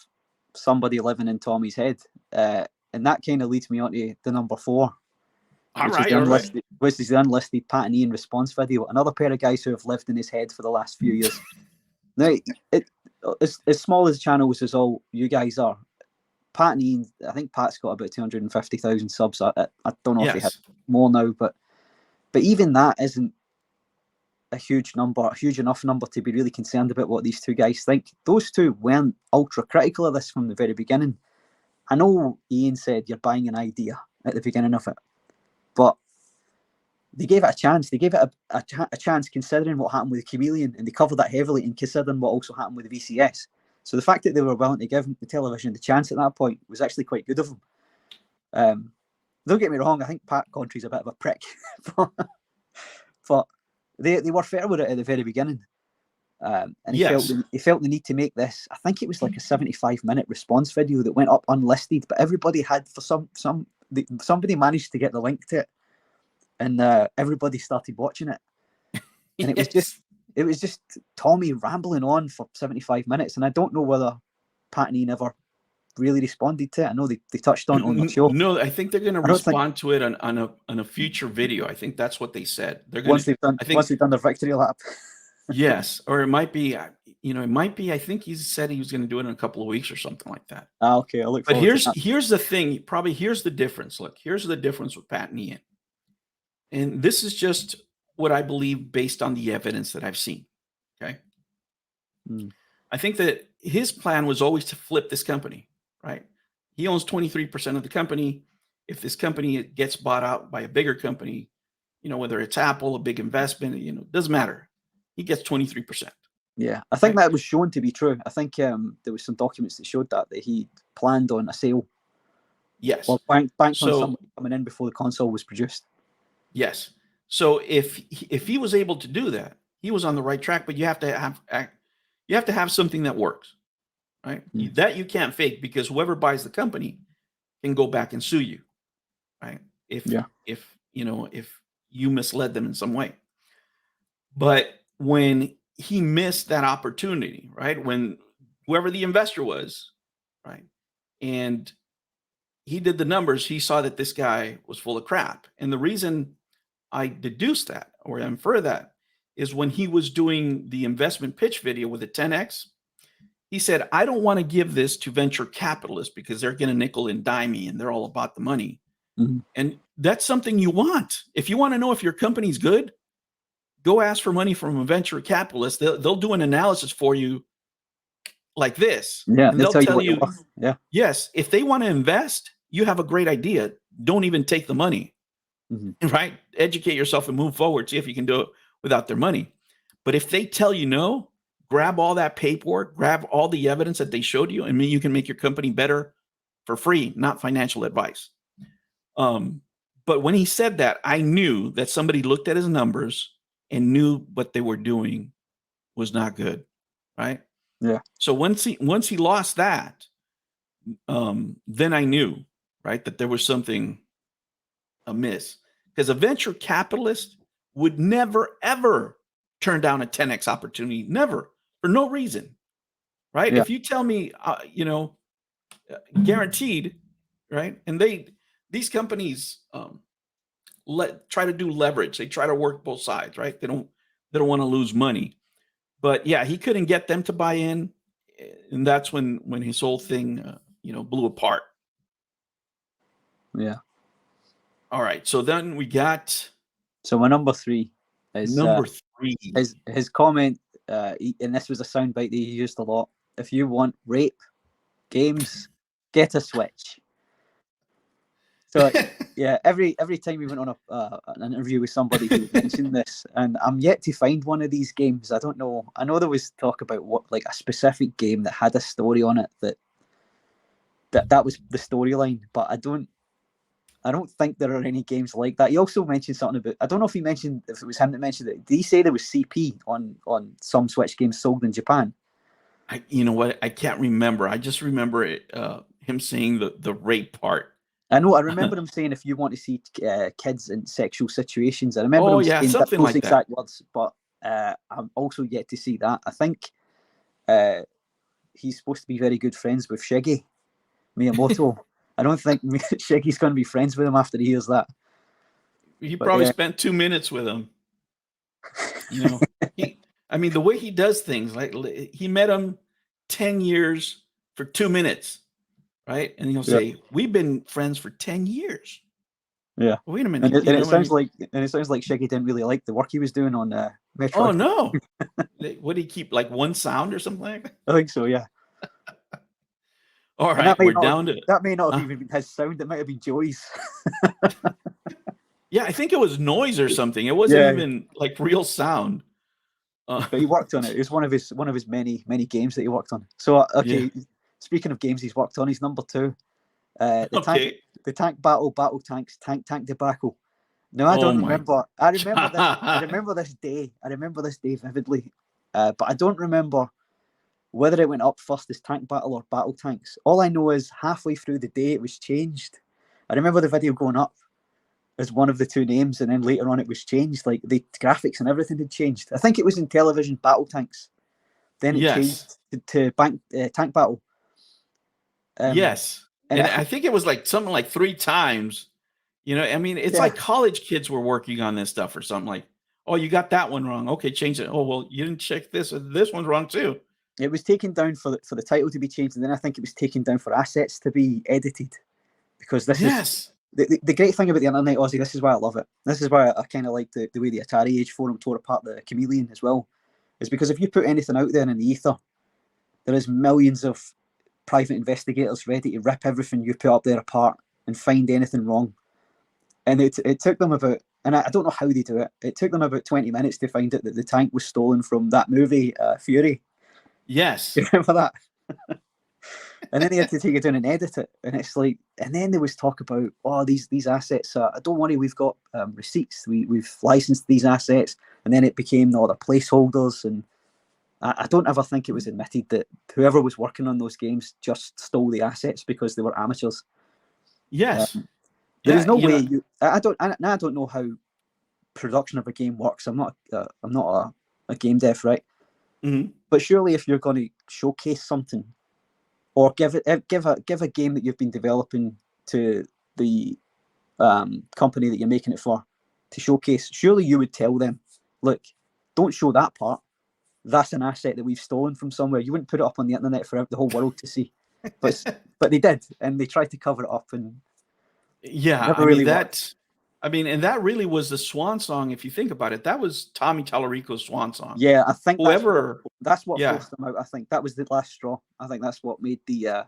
S2: somebody living in Tommy's head. And that kind of leads me on to the number 4. Which is the unlisted Pat and Ian response video. Another pair of guys who have lived in his head for the last few years. Now, as small as the channel was as all you guys are, Pat and Ian, I think Pat's got about 250,000 subs. I don't know if he has more now, but even that isn't a huge enough number to be really concerned about what these two guys think. Those two weren't ultra critical of this from the very beginning. I know Ian said you're buying an idea at the beginning of it, but they gave it a chance. They gave it a chance considering what happened with the Chameleon, and they covered that heavily and considering what also happened with the VCS. So the fact that they were willing to give the television the chance at that point was actually quite good of them. Don't get me wrong, I think Pat Contry's a bit of a prick, but they were fair with it at the very beginning. And he felt the need to make this. I think it was like a 75-minute response video that went up unlisted, but everybody had somebody managed to get the link to it, and everybody started watching it, and it was just Tommy rambling on for 75 minutes, and I don't know whether Pat and Ian ever really responded to it. I know they touched on the show.
S1: No, I think they're going to respond to it on a future video. I think that's what they said. They're going
S2: once they've done their victory lap.
S1: Yes, or it might be. I think he said he was going to do it in a couple of weeks or something like that.
S2: Okay, I'll look.
S1: But here's the thing. Probably here's the difference. Look, here's the difference with Pat and Ian, and this is just what I believe based on the evidence that I've seen. Okay, I think that his plan was always to flip this company. Right, he owns 23% of the company. If this company gets bought out by a bigger company, whether it's Apple, a big investment, doesn't matter. He gets 23%.
S2: Yeah, I think that was shown to be true. I think there was some documents that showed that he planned on a sale.
S1: Yes.
S2: Or banked on somebody coming in before the console was produced.
S1: Yes. So if he was able to do that, he was on the right track. But you have to have something that works, right? That you can't fake, because whoever buys the company can go back and sue you, right? If you misled them in some way. But when he missed that opportunity, right? When whoever the investor was, right? And he did the numbers, he saw that this guy was full of crap. And the reason I deduced that or infer that is when he was doing the investment pitch video with a 10X, he said, I don't want to give this to venture capitalists because they're going to nickel and dime me and they're all about the money. Mm-hmm. And that's something you want. If you want to know if your company's good, go ask for money from a venture capitalist. They'll do an analysis for you like this.
S2: Yeah,
S1: and they'll tell you,
S2: yes,
S1: if they want to invest, you have a great idea. Don't even take the money, right? Educate yourself and move forward. See if you can do it without their money. But if they tell you no, grab all that paperwork, grab all the evidence that they showed you, and you can make your company better for free, not financial advice. But when he said that, I knew that somebody looked at his numbers and knew what they were doing was not good, right?
S2: Yeah.
S1: So once he lost that, then I knew, right, that there was something amiss. Because a venture capitalist would never ever turn down a 10x opportunity, never, for no reason, right?
S2: Yeah.
S1: If you tell me, guaranteed, right, and these companies try to do leverage. They try to work both sides, right? They don't want to lose money. But yeah, he couldn't get them to buy in, and that's when his whole thing, blew apart.
S2: Yeah.
S1: All right, so then we got
S2: So my number 3 is
S1: number 3.
S2: his comment, and this was a soundbite that he used a lot. If you want rape games, get a Switch. So yeah, every time we went on an interview with somebody who mentioned this, and I'm yet to find one of these games. I don't know. I know there was talk about what, like, a specific game that had a story on it that was the storyline, but I don't think there are any games like that. He also mentioned something about, I don't know if it was him that mentioned it. Did he say there was CP on some Switch games sold in Japan?
S1: You know what? I can't remember. I just remember it, him saying the rape part.
S2: I know. I remember him saying, if you want to see kids in sexual situations. I remember him saying
S1: something
S2: those
S1: like
S2: exact
S1: that.
S2: words, but I'm also yet to see that. I think he's supposed to be very good friends with Shiggy Miyamoto. I don't think Shiggy's going to be friends with him after he hears that.
S1: He probably spent 2 minutes with him. The way he does things, like he met him 10 years for 2 minutes, right? And he'll say, "We've been friends for 10 years."
S2: Yeah.
S1: Well, wait a minute.
S2: And it sounds like Shiggy didn't really like the work he was doing on Metroid.
S1: Oh no! What did he keep, like, one sound or something like that?
S2: I think so. Yeah.
S1: All right, we're down to
S2: that may not have even been his sound. It might have been Joey's.
S1: Yeah, I think it was noise or something. It wasn't even like real sound.
S2: But he worked on it. It was one of his many games that he worked on. So speaking of games he's worked on, he's number 2. The tank battle tanks, tank debacle. No, I don't remember. I remember this. I remember this day. I remember this day vividly. But I don't remember whether it went up first as tank battle or battle tanks. All I know is halfway through the day it was changed. I remember the video going up as one of the 2 names, and then later on it was changed. Like, the graphics and everything had changed. I think it was in television battle tanks. Then it changed to tank battle.
S1: Yes. And I think it was like something like 3 times. It's like college kids were working on this stuff or something, like, "Oh, you got that one wrong. Okay, change it. Oh, well, you didn't check this. This one's wrong too."
S2: It was taken down for the title to be changed, and then I think it was taken down for assets to be edited, because this is the great thing about the internet, Ozzy. This is why I love it. This is why I kind of like the way the Atari Age forum tore apart the Chameleon as well, is because if you put anything out there in the ether, there is millions of private investigators ready to rip everything you put up there apart and find anything wrong. And it took them about, and I don't know how they do it, it took them about 20 minutes to find out that the tank was stolen from that movie, Fury.
S1: Yes.
S2: You remember that? And then they had to take it down and edit it. And it's like, and then there was talk about, these assets, don't worry, we've got receipts, we've licensed these assets. And then it became all the placeholders. And I don't ever think it was admitted that whoever was working on those games just stole the assets because they were amateurs.
S1: Yes.
S2: There is no way I don't know how production of a game works. I'm not a game dev, right?
S1: Mm-hmm.
S2: But surely, if you're going to showcase something, or give a game that you've been developing to the company that you're making it for to showcase, surely you would tell them, look, don't show that part. That's an asset that we've stolen from somewhere. You wouldn't put it up on the internet for the whole world to see. But they did, and they tried to cover it up, and
S1: and that really was the swan song. If you think about it, that was Tommy Tallarico's swan song.
S2: Yeah, I think that's what
S1: yeah.
S2: forced him out. I think that was the last straw. I think that's what made the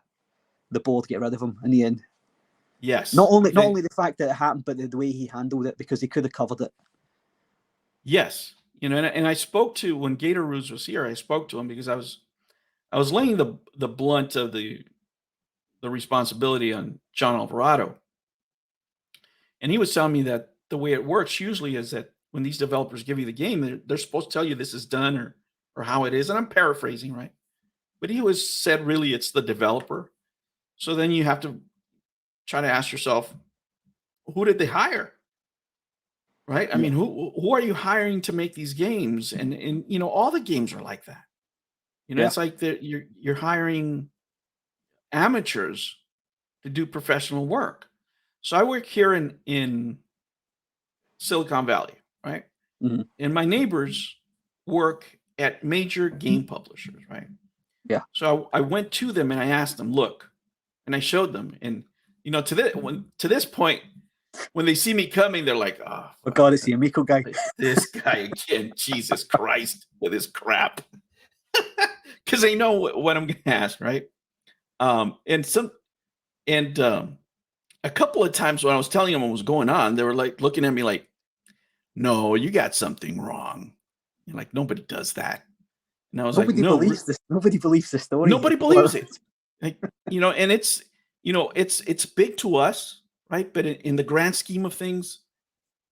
S2: board get rid of him in the end.
S1: Yes.
S2: Not only the fact that it happened, but the way he handled it, because he could have covered it.
S1: Yes. You know, and I spoke to when Gator Ruse was here. I spoke to him because I was laying the blunt of the responsibility on John Alvarado, and he was telling me that the way it works usually is that when these developers give you the game, they're supposed to tell you this is done or how it is. And I'm paraphrasing, right? But he always said really it's the developer. So then you have to try to ask yourself, who did they hire? Right? I
S2: Yeah.
S1: mean, who are you hiring to make these games? And you know, all the games are like that. You know,
S2: Yeah.
S1: it's like that you're hiring amateurs to do professional work. So I work here in Silicon Valley, right?
S2: Mhm.
S1: And my neighbors work at major game publishers, right?
S2: Yeah.
S1: So I went to them and I asked them, look, and I showed them, and you know, to this point, when they see me coming, they're like, oh,
S2: Oh God, it's the Amico guy.
S1: this guy again, Jesus Christ, with his crap, because they know what I'm going to ask, right? And a couple of times when I was telling them what was going on, they were like looking at me like, no, you got something wrong. And like, nobody does that. And I was like,
S2: Nobody
S1: no,
S2: believes this. Nobody believes the story.
S1: nobody believes it. Like, you know, and it's, you know, it's big to us, right? But in the grand scheme of things,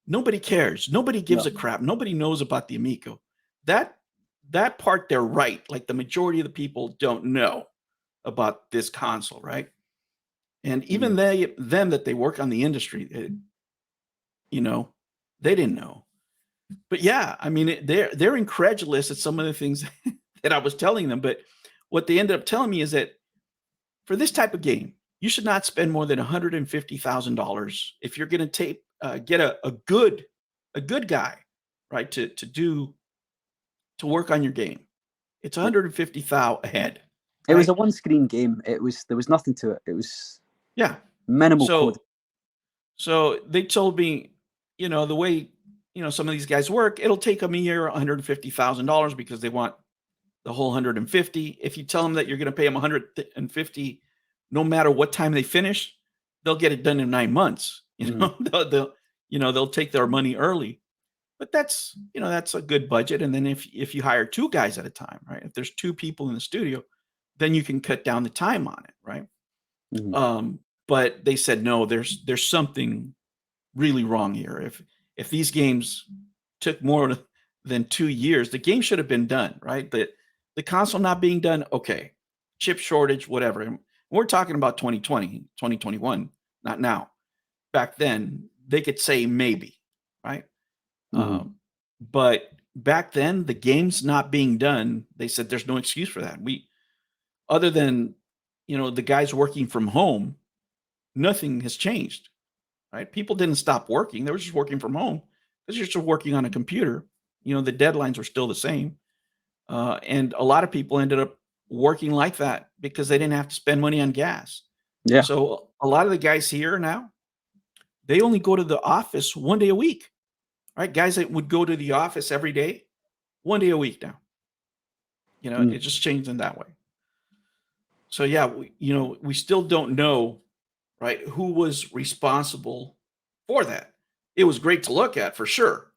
S1: nobody cares. Nobody gives
S2: No.
S1: a crap. Nobody knows about the Amico. That part, they're right. Like the majority of the people don't know about this console, right? And even them that they work on the industry, you know, they didn't know. But yeah, I mean, they're incredulous at some of the things that I was telling them. But what they ended up telling me is that for this type of game, you should not spend more than $150,000 if you're going to get a good guy, right, to work on your game. It's 150,000 a head.
S2: It was
S1: Right?
S2: a one-screen game. There was nothing to it. It was
S1: Yeah.
S2: minimal code.
S1: So they told me, you know, the way, you know, some of these guys work, it'll take them a year, $150,000 because they want the whole 150. If you tell them that you're going to pay them 150, no matter what time they finish, they'll get it done in 9 months. You know, they'll take their money early. But that's, you know, that's a good budget. And then if you hire two guys at a time, right? If there's two people in the studio, then you can cut down the time on it, right?
S2: Mhm.
S1: But they said no, there's something really wrong here. If these games took more than 2 years, the game should have been done, right? The console not being done, okay. Chip shortage, whatever. And we're talking about 2020, 2021, not now. Back then, they could say maybe, right?
S2: Mhm.
S1: But back then, the game's not being done. They said there's no excuse for that. Other than, you know, the guys working from home, nothing has changed, right? People didn't stop working. They were just working from home because you're still working on a computer. You know, the deadlines were still the same. And a lot of people ended up working like that because they didn't have to spend money on gas.
S2: Yeah.
S1: So a lot of the guys here now, they only go to the office 1 day a week, right? Guys that would go to the office every day, 1 day a week now. You know,
S2: Mm.
S1: it just changed in that way. So yeah, we still don't know, right, who was responsible for that. It was great to look at for sure.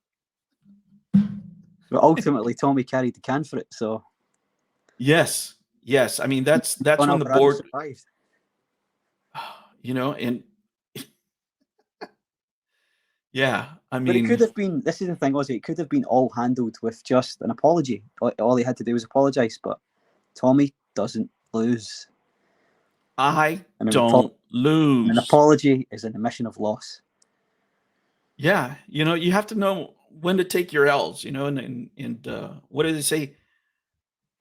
S2: But ultimately, Tommy carried the can for it. So
S1: Yes. Yes. I mean, that's
S2: John
S1: when the
S2: Alvarado
S1: board,
S2: survived.
S1: you know, and yeah, I
S2: But it
S1: mean,
S2: could have been. This is the thing, Ozzy. It could have been all handled with just an apology. All he had to do was apologise. But Tommy doesn't lose.
S1: I
S2: And
S1: don't
S2: an
S1: lose.
S2: apology is an admission of loss.
S1: Yeah, you know, you have to know when to take your L's, you know, and what did they say?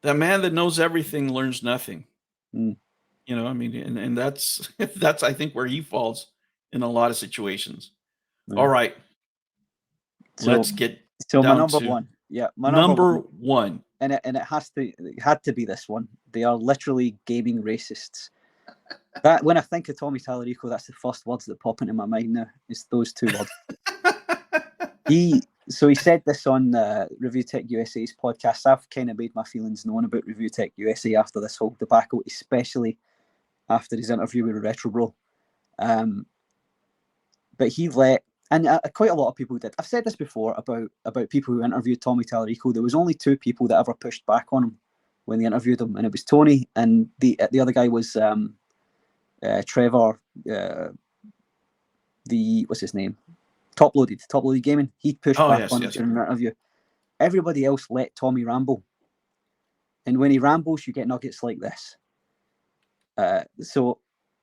S1: The man that knows everything learns nothing.
S2: Mm.
S1: You know, I mean, and that's that's I think where he falls in a lot of situations. All
S2: Yeah.
S1: right,
S2: So,
S1: let's get
S2: my
S1: down
S2: number
S1: to
S2: one. Yeah, my number
S1: number
S2: one.
S1: one.
S2: And it had to be this one. They are literally gaming racists. That when I think of Tommy Tallarico, that's the first words that pop into my mind now. Is those two words. He said this on Review Tech USA's podcast. I've kind of made my feelings known about Review Tech USA after this whole debacle, especially after his interview with Retro Bro. But he let And quite a lot of people did. I've said this before about people who interviewed Tommy Tallarico. There was only 2 people that ever pushed back on him when they interviewed him, and it was Tony, and the other guy was Trevor. What's his name? Top Loaded Gaming. He pushed back on him during an interview. Everybody else let Tommy ramble, and when he rambles, you get nuggets like this. So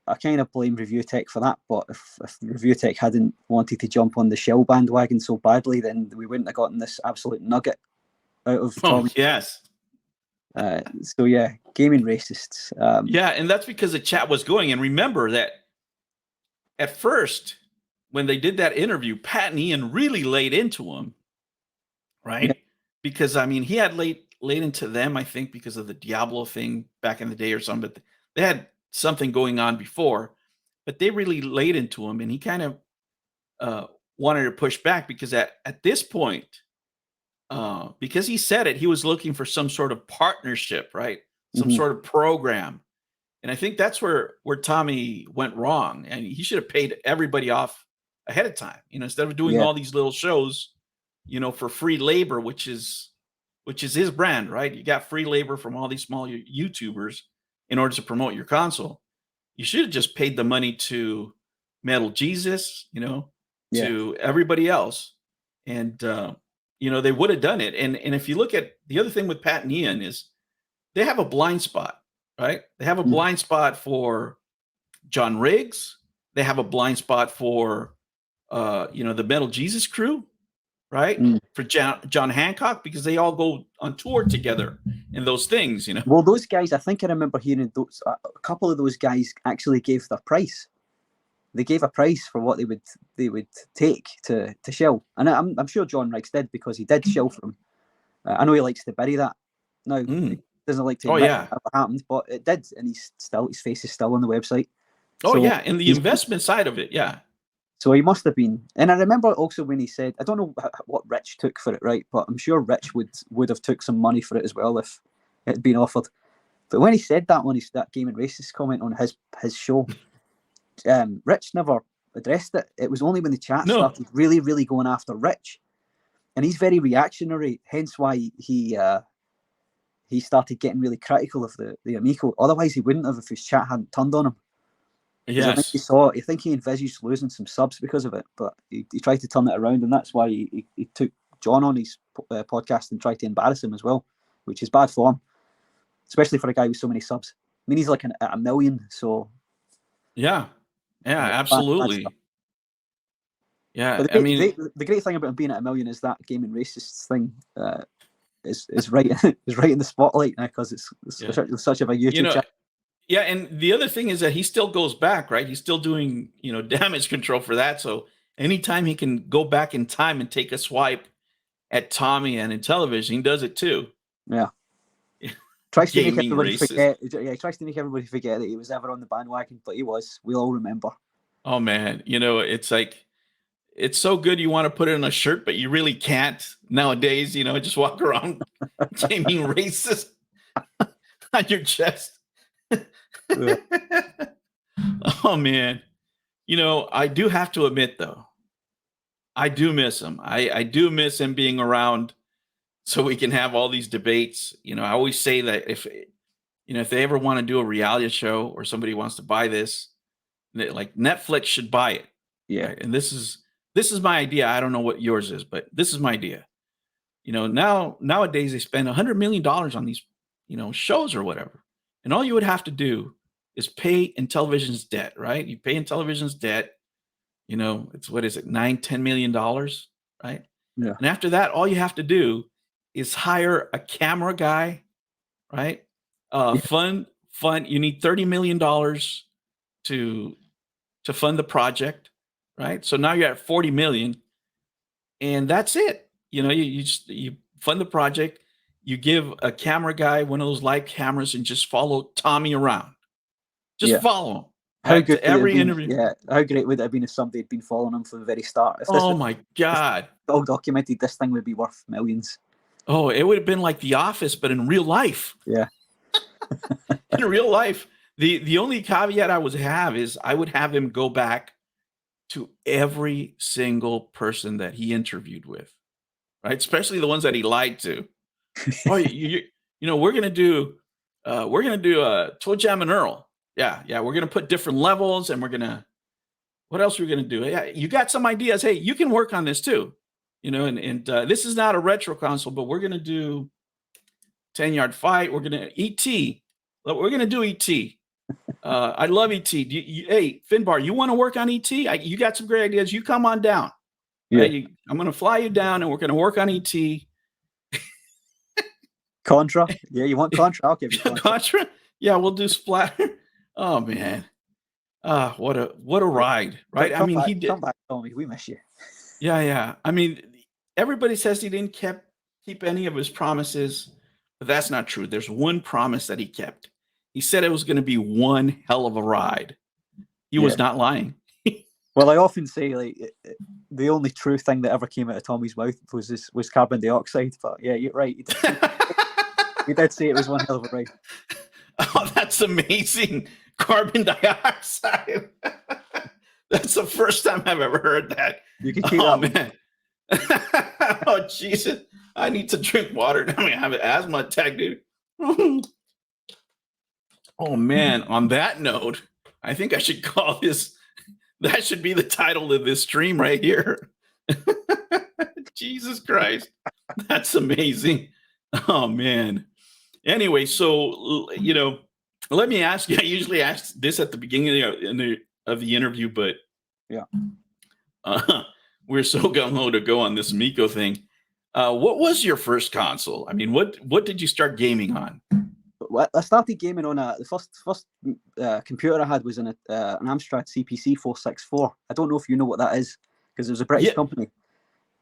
S2: I kind of blame Review Tech for that, but if Review Tech hadn't wanted to jump on the Shell bandwagon so badly, then we wouldn't have gotten this absolute nugget out of Tommy.
S1: Yes.
S2: So yeah, gaming racists.
S1: Yeah, and that's because the chat was going. And remember that at first, when they did that interview, Pat and Ian really laid into him, right? Yeah. Because I mean, he had laid into them, I think, because of the Diablo thing back in the day or something. But they had something going on before, but they really laid into him, and he kind of wanted to push back because at this point, because he said it, he was looking for some sort of partnership, right? Some sort of program. And I think that's where Tommy went wrong. And he should have paid everybody off ahead of time, instead of doing all these little shows, for free labor, which is his brand, right? You got free labor from all these small YouTubers in order to promote your console. You should have just paid the money to Metal Jesus, to everybody else. And, they would have done it. And if you look at the other thing with Pat and Ian is they have a blind spot, right? They have a blind spot for John Riggs. They have a blind spot for, the Metal Jesus crew, right? For John Hancock, because they all go on tour together and those things,
S2: Well, those guys, I think I remember hearing those. A couple of those guys actually gave their price. They gave a price for what they would take to Shell, and I'm sure John Riggs did because he did Shell for him. I know he likes to bury that now. He doesn't like to admit it ever happened, but it did, and his face is still on the website.
S1: Oh, so and the investment side of it,
S2: So he must have been, and I remember also when he said, I don't know what Rich took for it, right? But I'm sure Rich would have took some money for it as well if it had been offered. But when he said that on that Gaming Racist comment on his show, Rich never addressed it. It was only when the chat started really, really going after Rich, and he's very reactionary. Hence why he started getting really critical of the Amico. Otherwise, he wouldn't have if his chat hadn't turned on him.
S1: Yes,
S2: I think he envisaged losing some subs because of it, but he tried to turn it around, and that's why he took John on his podcast and tried to embarrass him as well, which is bad form, especially for a guy with so many subs. I mean, he's like at 1 million, so
S1: yeah, absolutely. Yeah,
S2: but the great thing about him being at 1 million is that Gaming Racists thing is right in the spotlight now because it's such of a YouTube channel.
S1: Yeah, and the other thing is that he still goes back, right? He's still doing, damage control for that. So anytime he can go back in time and take a swipe at Tommy and in television, he does it too.
S2: Yeah. Tries to make everybody forget. Yeah, he tries to make everybody forget that he was ever on the bandwagon, but he was. We'll all remember.
S1: Oh man, it's like it's so good you want to put it on a shirt, but you really can't nowadays. Just walk around gaming racist on your chest.
S2: Yeah.
S1: Oh man, I do have to admit though, I do miss him. I do miss him being around so we can have all these debates. I always say that if they ever want to do a reality show or somebody wants to buy this, like Netflix should buy it.
S2: Yeah.
S1: Right? And this is my idea. I don't know what yours is, but this is my idea. Nowadays they spend $100 million on these, shows or whatever. And all you would have to do is pay Intellivision's debt, right? You pay Intellivision's debt, it's what is it, $9-10 million, right?
S2: Yeah.
S1: And after that, all you have to do is hire a camera guy, right? Fund. You need $30 million to fund the project, right? So now you're at 40 million, and that's it. You fund the project. You give a camera guy one of those live cameras and just follow Tommy around. Just follow him.
S2: How good
S1: every interview.
S2: Yeah, how great would it have been if somebody had been following him from the very start? If
S1: oh my God!
S2: All documented, this thing would be worth millions.
S1: Oh, it would have been like The Office, but in real life.
S2: Yeah.
S1: In real life, the only caveat I would have is I would have him go back to every single person that he interviewed with, right? Especially the ones that he lied to. Oh, we're gonna do Toe Jam and Earl. Yeah, we're gonna put different levels, and we're gonna what else are we gonna do? Yeah, you got some ideas? Hey, you can work on this too, and this is not a retro console, but we're gonna do 10-yard fight. We're gonna ET. We're gonna do ET. I love ET. Hey, Finbarr, you want to work on ET? You got some great ideas. You come on down.
S2: Yeah.
S1: Right? I'm going to fly you down, and we're going to work on ET.
S2: Contra? Yeah, you want Contra? I'll give you Contra.
S1: Contra? Yeah, we'll do Splatter. Oh man, what a ride, right?
S2: Come
S1: I mean,
S2: back,
S1: he did.
S2: Come back, Tommy. We miss you.
S1: Yeah. I mean, everybody says he didn't keep any of his promises, but that's not true. There's one promise that he kept. He said it was going to be one hell of a ride. He was not lying.
S2: Well, I often say the only true thing that ever came out of Tommy's mouth was carbon dioxide. But yeah, you're right. He did say it was one hell of a ride.
S1: Oh, that's amazing. Carbon dioxide. That's the first time I've ever heard that.
S2: You can keep that,
S1: man. Oh, Jesus. I need to drink water. I mean, I have an asthma attack, dude. Oh, man. On that note, I think I should call this. That should be the title of this stream right here. Jesus Christ. That's amazing. Oh, man. Anyway, so, let me ask you. I usually ask this at the beginning of the interview, but
S2: yeah,
S1: we're so gung-ho to go on this Miko thing. What was your first console? I mean, what did you start gaming on?
S2: I started gaming on the first computer I had was an Amstrad CPC 464. I don't know if you know what that is, because it was a British company.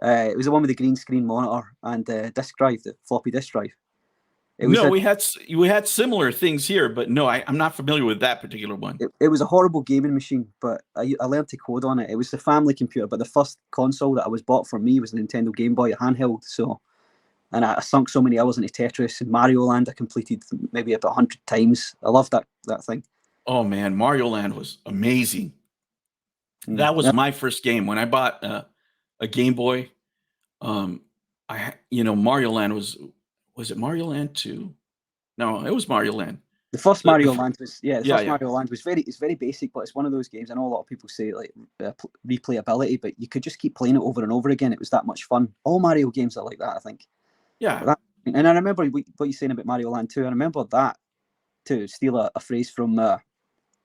S2: It was the one with the green screen monitor and disk drive, the floppy disk drive.
S1: We had similar things here, but no, I'm not familiar with that particular one.
S2: It was a horrible gaming machine, but I learned to code on it. It was the family computer, but the first console that I was bought for me was the Nintendo Game Boy handheld. And I sunk so many hours into Tetris and Mario Land. I completed maybe about 100 times. I loved that thing.
S1: Oh man, Mario Land was amazing. That was my first game when I bought a Game Boy. Mario Land was it Mario Land 2? No, it was Mario Land.
S2: The first Mario Land was Mario Land was it's very basic, but it's one of those games. I know a lot of people say replayability, but you could just keep playing it over and over again. It was that much fun. All Mario games are like that, I think.
S1: Yeah.
S2: And I remember what you're saying about Mario Land 2. I remember that, to steal a phrase from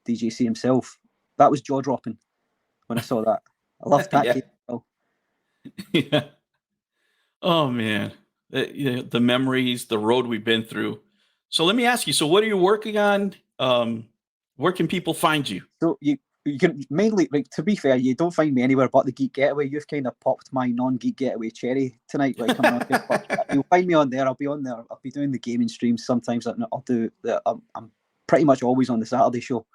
S2: DJC himself. That was jaw-dropping when I saw that. I loved that game. Oh.
S1: Yeah. Oh, man. The memories, the road we've been through. So let me ask you, so what are you working on? Where can people find you?
S2: So you can mainly, to be fair, you don't find me anywhere but the Geek Getaway. You've kind of popped my non-Geek Getaway cherry tonight. You'll find me on there. I'll be on there. I'll be doing the gaming streams sometimes. I'll do that. I'm pretty much always on the Saturday show.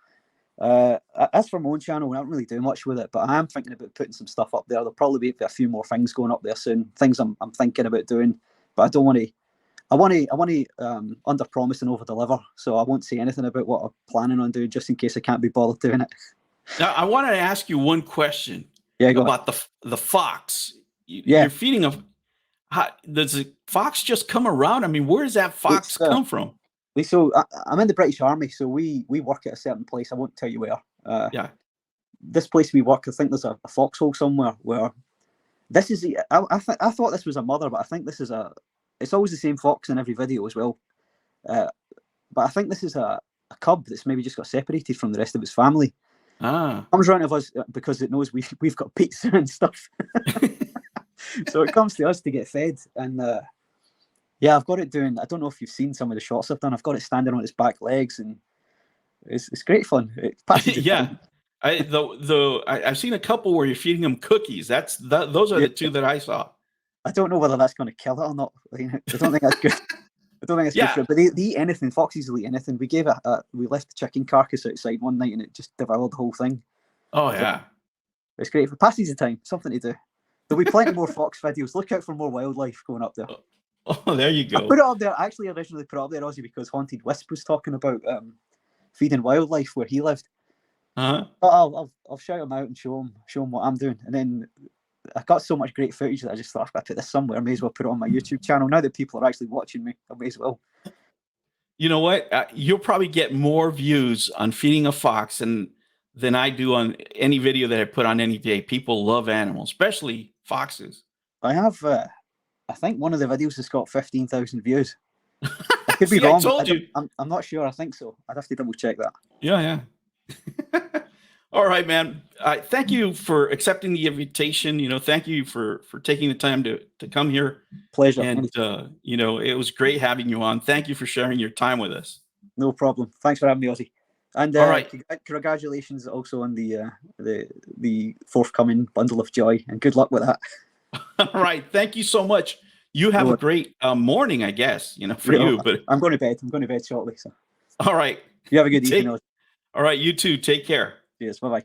S2: As for my own channel, I don't really do much with it, but I am thinking about putting some stuff up there. There'll probably be a few more things going up there soon. Things I'm thinking about doing, but I don't want to. I want to under promise and over deliver. So I won't say anything about what I'm planning on doing, just in case I can't be bothered doing it.
S1: Now, I wanted to ask you one question. About the fox. You're feeding does the fox just come around? I mean, where does that fox come from?
S2: So I'm in the British Army, so we work at a certain place. I won't tell you where. This place we work, I think there's a foxhole somewhere where this is I thought this was a mother, but I think this is it's always the same fox in every video as well. But I think this is a cub that's maybe just got separated from the rest of its family. Comes around to us because it knows we've got pizza and stuff. So it comes to us to get fed. And I've got it doing, I don't know if you've seen some of the shots I've done. I've got it standing on its back legs, and it's great fun. It passes
S1: yeah. I've seen a couple where you're feeding them cookies. Those are the two that I saw.
S2: I don't know whether that's going to kill it or not. I don't think that's good. I don't think it's good for it. But they eat anything. Foxes will eat anything. We left the chicken carcass outside one night, and it just devoured the whole thing.
S1: Oh, yeah.
S2: So it's great. For passes the time, something to do. There'll be plenty more fox videos. Look out for more wildlife going up there.
S1: Oh, there you go.
S2: I put it up there. I actually originally put it up there, Ozzy, because Haunted Wisp was talking about feeding wildlife where he lived.
S1: Uh-huh.
S2: But I'll shout him out and show him what I'm doing. And then I got so much great footage that I just thought, I've got to put this somewhere. I may as well put it on my YouTube channel. Now that people are actually watching me, I may as well.
S1: You know what? You'll probably get more views on feeding a fox than I do on any video that I put on any day. People love animals, especially foxes.
S2: I have, I think one of the videos has got 15,000 views. I could be
S1: See, I
S2: wrong.
S1: told you.
S2: I'm not sure. I think so. I'd have to double check that.
S1: Yeah. All right, man. Thank you for accepting the invitation. Thank you for taking the time to come here.
S2: Pleasure.
S1: And it was great having you on. Thank you for sharing your time with us.
S2: No problem. Thanks for having me, Ozzy. And
S1: all right,
S2: congratulations also on the forthcoming bundle of joy, and good luck with that.
S1: All right, thank you so much. You have a great morning, I guess. For you, but
S2: I'm going to bed. I'm going to bed shortly. So.
S1: All right.
S2: You have a good evening.
S1: All right, you too. Take care.
S2: Cheers. Bye-bye.